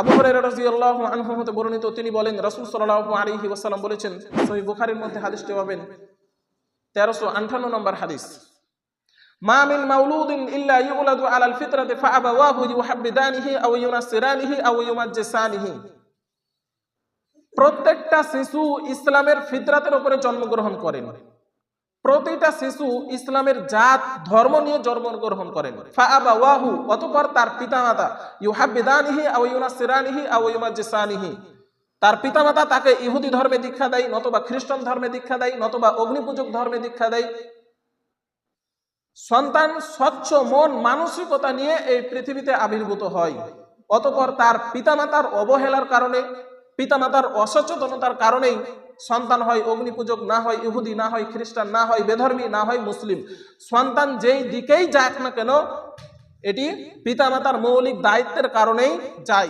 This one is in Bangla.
আবু হুরায়রা রাদিয়াল্লাহু আনহু হতে বর্ণিত, তিনি বলেন রাসূল সাল্লাল্লাহু আলাইহি ওয়াসাল্লাম বলেছেন, সহিহ বুখারীর মধ্যে হাদিসটি পাবেন 1358 নম্বর হাদিস, মা মিন মাউলুদিন ইল্লা ইউলাদু আলাল ফিতরাতি ফাআবাওয়াহু ইউহাব্বিদানিহি আও ইউনাসসিরানিহি আও ইউমাজ্জিসানিহি। প্রত্যেকটা শিশু ইসলামের ফিতরাতের উপরে জন্মগ্রহণ করেন, প্রতিটা শিশু ইসলামের জাত ধর্ম নিয়ে জন্মগ্রহণ করেন। ফাআবাওয়াহু, অতঃপর তার পিতামাতা, ইউহাব্বিদানিহি আও ইউনাসসিরানিহি আও ইউমাজ্জিসানিহি, তার পিতামাতা তাকে ইহুদি ধর্মে দীক্ষা দেয়, নতুবা খ্রিস্টান ধর্মে দীক্ষা দেয়, নতুবা অগ্নিপূজক ধর্মে দীক্ষা দেয়। সন্তান স্বচ্ছ মন মানসিকতা নিয়ে এই পৃথিবীতে আবির্ভূত হয়। অতঃপর তার পিতামাতার অবহেলার কারণে, পিতামাতার অসচেতনতার কারণেই সন্তান হয় অগ্নিপূজক, না হয় ইহুদি, না হয় খ্রিস্টান, না হয় বেধর্মী, না হয় মুসলিম। সন্তান যেই দিকেই যাক না কেন, এটি পিতামাতার মৌলিক দায়িত্বের কারণেই যায়।